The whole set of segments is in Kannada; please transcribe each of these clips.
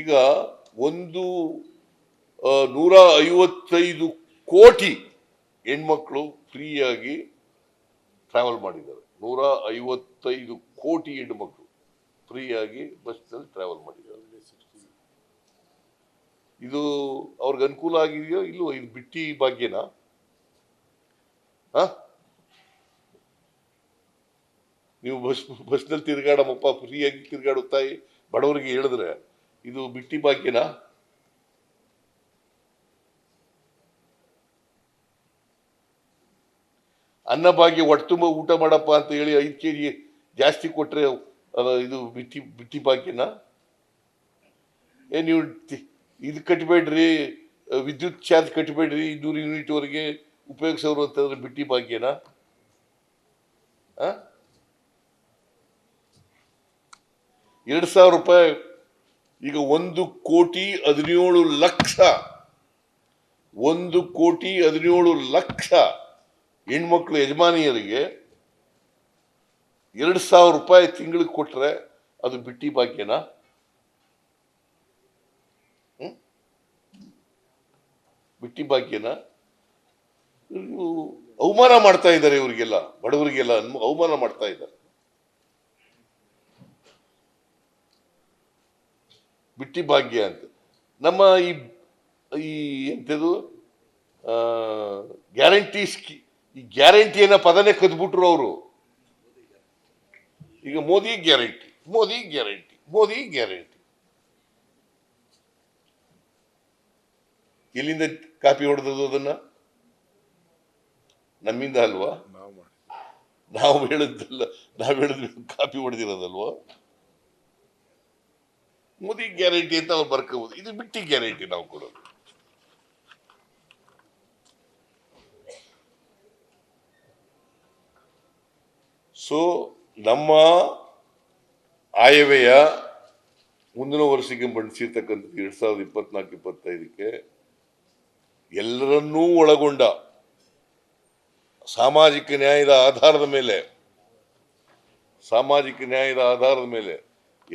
ಈಗ ಒಂದು 155 ಕೋಟಿ ಹೆಣ್ಮಕ್ಳು ಫ್ರೀಯಾಗಿ ಟ್ರಾವೆಲ್ ಮಾಡಿದ್ದಾರೆ. 155 ಕೋಟಿ ಹೆಣ್ಮಕ್ಳು ಫ್ರೀಯಾಗಿ ಬಸ್ನಲ್ಲಿ ಟ್ರಾವೆಲ್ ಮಾಡಿದ್ದಾರೆ. ಇದು ಅವ್ರಿಗೆ ಅನುಕೂಲ ಆಗಿದೆಯೋ ಇಲ್ವೋ? ಇದು ಬಿಟ್ಟಿ ಭಾಗ್ಯನಾ? ನೀವು ಬಸ್ನಲ್ಲಿ ತಿರುಗಾಡಮಪ್ಪ, ಫ್ರೀಯಾಗಿ ತಿರುಗಾಡುತ್ತಾಯಿ ಬಡವರಿಗೆ ಹೇಳಿದ್ರೆ ಇದು ಬಿಟ್ಟಿ ಭಾಗ್ಯನಾ? ಅನ್ನಭಾಗ್ಯ ಹೊಟ್ಟೆ ತುಂಬ ಊಟ ಮಾಡಪ್ಪ ಅಂತ ಹೇಳಿ 5 kg ಜಾಸ್ತಿ ಕೊಟ್ರೆ ಇದು ಬಿಟ್ಟಿ ಭಾಗ್ಯನಾ? ನೀವು ಇದು ಕಟ್ಟಬೇಡ್ರಿ, ವಿದ್ಯುತ್ ಚಾರ್ಜ್ ಕಟ್ಟಬೇಡ್ರಿ, 200 ಯೂನಿಟ್ ವರೆಗೆ ಉಪಯೋಗಿಸೋರು ಅಂತಂದ್ರೆ ಬಿಟ್ಟಿ ಭಾಗ್ಯನಾ? 2,000 ರೂಪಾಯಿ. ಈಗ 1,17,00,000 ಹೆಣ್ಮಕ್ಳು ಯಜಮಾನಿಯರಿಗೆ 2,000 ರೂಪಾಯಿ ತಿಂಗಳಿಗೆ ಕೊಟ್ರೆ ಅದು ಬಿಟ್ಟಿ ಭಾಗ್ಯನಾ? ಬಿಟ್ಟಿ ಭಾಗ್ಯನಾ? ಅವಮಾನ ಮಾಡ್ತಾ ಇದ್ದಾರೆ ಇವರಿಗೆಲ್ಲ, ಬಡವರಿಗೆಲ್ಲ ಅವಮಾನ ಮಾಡ್ತಾ ಇದ್ದಾರೆ. ಬಿಟ್ಟಿ ಭಾಗ್ಯ ಅಂತ ನಮ್ಮ ಈ ಎಂತದು ಗ್ಯಾರಂಟಿ ಈ ಗ್ಯಾರಂಟಿಯನ್ನ ಪದನೇ ಕದ್ಬಿಟ್ರು ಅವರು. ಈಗ Modi guarantee, Modi guarantee, Modi guarantee. ಎಲ್ಲಿಂದ ಕಾಪಿ ಹೊಡೆದದು? ಅದನ್ನ ನಮ್ಮಿಂದ ಅಲ್ವಾ? ನಾವು ಹೇಳಿದ್ದಲ್ಲ, ಹೇಳಿದ್ವಿ ಕಾಪಿ ಹೊಡೆದಿರೋದಲ್ವಾ? ಮೋದಿ ಗ್ಯಾರಂಟಿ ಅಂತ ಅವ್ರು ಬರ್ಕೋಬಹುದು. ಇದು ಬಿಟ್ಟಿ ಗ್ಯಾರಂಟಿ ನಾವು ಕೊಡೋದು. ಸೊ ನಮ್ಮ ಆಯವ್ಯಯ ಮುಂದಿನ ವರ್ಷಕ್ಕೆ ಮಂಡಿಸಿರ್ತಕ್ಕಂಥದ್ದು 2024-25ಕ್ಕೆ ಎಲ್ಲರನ್ನೂ ಒಳಗೊಂಡ ಸಾಮಾಜಿಕ ನ್ಯಾಯದ ಆಧಾರದ ಮೇಲೆ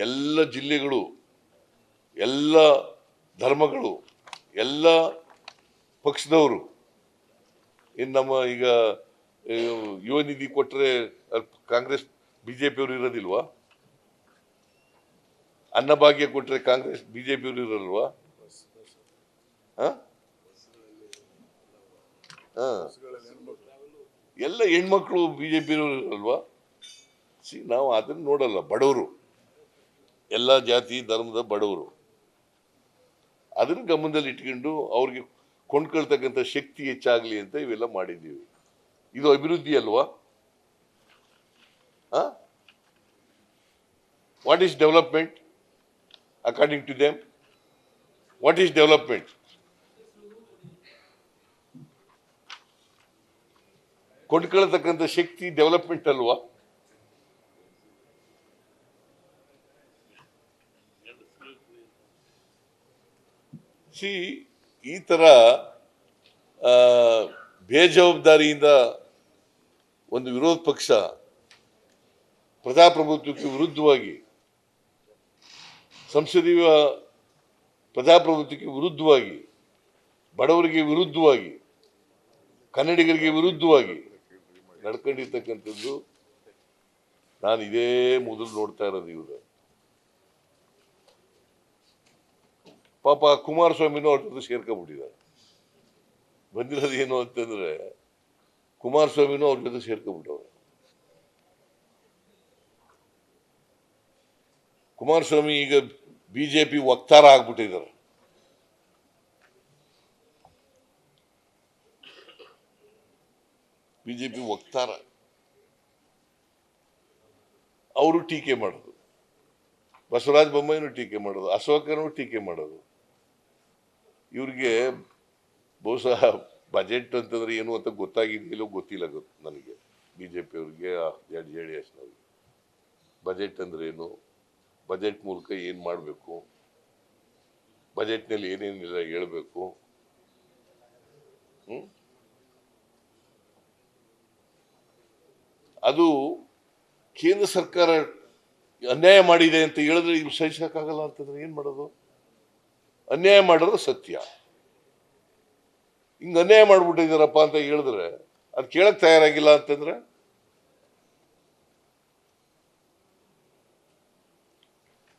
ಎಲ್ಲ ಜಿಲ್ಲೆಗಳು, ಎಲ್ಲ ಧರ್ಮಗಳು, ಎಲ್ಲ ಪಕ್ಷದವರು, ಇನ್ನು ನಮ್ಮ ಈಗ ಯುವ ನಿಧಿ ಕೊಟ್ಟರೆ ಕಾಂಗ್ರೆಸ್ ಬಿಜೆಪಿಯವರು ಇರೋದಿಲ್ವಾ? ಅನ್ನಭಾಗ್ಯ ಕೊಟ್ಟರೆ ಕಾಂಗ್ರೆಸ್ ಬಿಜೆಪಿಯವರು ಇರಲ್ವಾ? ಎಲ್ಲ ಹೆಣ್ಮಕ್ಳು ಬಿಜೆಪಿಯವರು ಇರಲ್ವಾ? ನಾವು ಅದನ್ನ ನೋಡಲ್ಲ. ಬಡವರು, ಎಲ್ಲ ಜಾತಿ ಧರ್ಮದ ಬಡವರು, ಅದನ್ನ ಗಮನದಲ್ಲಿ ಇಟ್ಕೊಂಡು ಅವ್ರಿಗೆ ಕೊಂಡ್ಕೊಳ್ತಕ್ಕಂಥ ಶಕ್ತಿ ಹೆಚ್ಚಾಗ್ಲಿ ಅಂತ ಇವೆಲ್ಲ ಮಾಡಿದ್ದೀವಿ. ಇದು ಅಭಿವೃದ್ಧಿ ಅಲ್ವಾ? What is development according to them? What is development? ಕೊಂಡ್ಕೊಳ್ತಕ್ಕಂಥ ಶಕ್ತಿ ಡೆವಲಪ್ಮೆಂಟ್ ಅಲ್ವಾ? ಈ ತರ ಬೇಜವಾಬ್ದಾರಿಯಿಂದ ಒಂದು ವಿರೋಧ ಪಕ್ಷ ಪ್ರಜಾಪ್ರಭುತ್ವಕ್ಕೆ ವಿರುದ್ಧವಾಗಿ, ಸಂಸದೀಯ ಪ್ರಜಾಪ್ರಭುತ್ವಕ್ಕೆ ವಿರುದ್ಧವಾಗಿ, ಬಡವರಿಗೆ ವಿರುದ್ಧವಾಗಿ, ಕನ್ನಡಿಗರಿಗೆ ವಿರುದ್ಧವಾಗಿ ನಡ್ಕೊಂಡಿರ್ತಕ್ಕಂಥದ್ದು ನಾನು ಇದೇ ಮೊದಲು ನೋಡ್ತಾ ಇರೋದು. ಇವರು ಪಾಪ ಕುಮಾರಸ್ವಾಮಿನೂ ಅವ್ರ ಜೊತೆ ಸೇರ್ಕೊಂಡ್ಬಿಟ್ಟಿದ್ದಾರೆ. ಬಂದಿರೋದು ಏನು ಅಂತಂದ್ರೆ ಕುಮಾರಸ್ವಾಮಿನೂ ಅವ್ರ ಜೊತೆ ಸೇರ್ಕೊಂಡ್ಬಿಟ್ಟವ್ರೆ. ಕುಮಾರಸ್ವಾಮಿ ಈಗ ಬಿಜೆಪಿ ವಕ್ತಾರ ಆಗ್ಬಿಟ್ಟಿದ್ದಾರೆ. ಬಿಜೆಪಿ ವಕ್ತಾರ. ಅವರು ಟೀಕೆ ಮಾಡೋದು, ಬಸವರಾಜ ಬೊಮ್ಮಾಯಿನೂ ಟೀಕೆ ಮಾಡೋದು, ಅಶೋಕನೂ ಟೀಕೆ ಮಾಡೋದು. ಇವ್ರಿಗೆ ಬಹುಶಃ ಬಜೆಟ್ ಅಂತಂದ್ರೆ ಏನು ಅಂತ ಗೊತ್ತಾಗಿದೆಯಲ್ಲೋ ಗೊತ್ತಿಲ್ಲ ನನಗೆ. ಬಿಜೆಪಿ ಅವ್ರಿಗೆ, JDSನವ್ರಿಗೆ ಬಜೆಟ್ ಅಂದ್ರೆ ಏನು, ಬಜೆಟ್ ಮೂಲಕ ಏನ್ ಮಾಡಬೇಕು, ಬಜೆಟ್ನಲ್ಲಿ ಏನೇನಿಲ್ಲ ಹೇಳಬೇಕು. ಅದು ಕೇಂದ್ರ ಸರ್ಕಾರ ಅನ್ಯಾಯ ಮಾಡಿದೆ ಅಂತ ಹೇಳಿದ್ರೆ ಇವ್ರು ಸಹಿಸಕ್ಕಾಗಲ್ಲ ಅಂತಂದ್ರೆ ಏನ್ ಮಾಡೋದು? ಅನ್ಯಾಯ ಮಾಡೋದು ಸತ್ಯ. ಹಿಂಗೆ ಅನ್ಯಾಯ ಮಾಡ್ಬಿಟ್ಟಿದ್ದಾರಪ್ಪ ಅಂತ ಹೇಳಿದ್ರೆ ಅದು ಕೇಳಕ್ ತಯಾರಾಗಿಲ್ಲ ಅಂತಂದ್ರೆ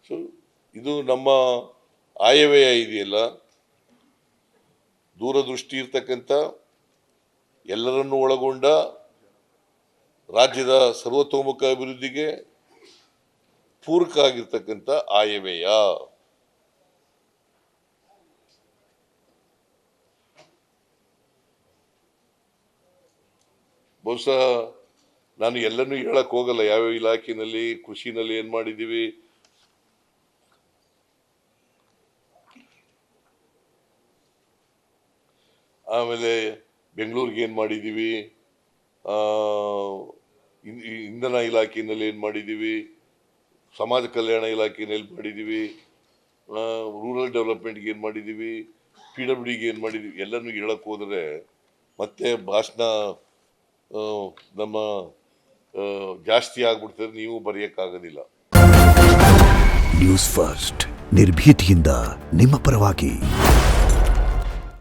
ಸೊ ಇದು ನಮ್ಮ ಆಯವ್ಯಯ ಇದೆಯಲ್ಲ, ದೂರದೃಷ್ಟಿ ಇರ್ತಕ್ಕಂಥ ಎಲ್ಲರನ್ನೂ ಒಳಗೊಂಡ ರಾಜ್ಯದ ಸರ್ವತೋಮುಖ ಅಭಿವೃದ್ಧಿಗೆ ಪೂರಕ ಆಗಿರ್ತಕ್ಕಂಥ ಆಯವ್ಯಯ. ಬಹುಶಃ ನಾನು ಎಲ್ಲನೂ ಹೇಳಕ್ ಹೋಗಲ್ಲ, ಯಾವ್ಯಾವ ಇಲಾಖೆಯಲ್ಲಿ ಕೃಷಿನಲ್ಲಿ ಏನ್ ಮಾಡಿದೀವಿ, ಆಮೇಲೆ ಬೆಂಗಳೂರಿಗೆ ಏನ್ ಮಾಡಿದೀವಿ, ಇಂಧನ ಇಲಾಖೆಯಲ್ಲಿ ಏನ್ ಮಾಡಿದೀವಿ, ಸಮಾಜ ಕಲ್ಯಾಣ ಇಲಾಖೆಯಲ್ಲಿ ಮಾಡಿದೀವಿ, ರೂರಲ್ ಡೆವಲಪ್ಮೆಂಟ್ಗೆ ಏನ್ ಮಾಡಿದೀವಿ, PWDಗೆ ಏನ್ ಮಾಡಿದೀವಿ, ಎಲ್ಲನೂ ಹೇಳಕ್ ಹೋದ್ರೆ ಮತ್ತೆ ಭಾಷಣ ನಮ್ಮ ಜಾಸ್ತಿ ಆಗ್ಬಿಡ್ತಾರೆ, ನೀವು ಬರೆಯಕ್ಕಾಗೋದಿಲ್ಲ. ನ್ಯೂಸ್ ಫಸ್ಟ್ ನಿರ್ಭೀತಿಯಿಂದ ನಿಮ್ಮ ಪರವಾಗಿ.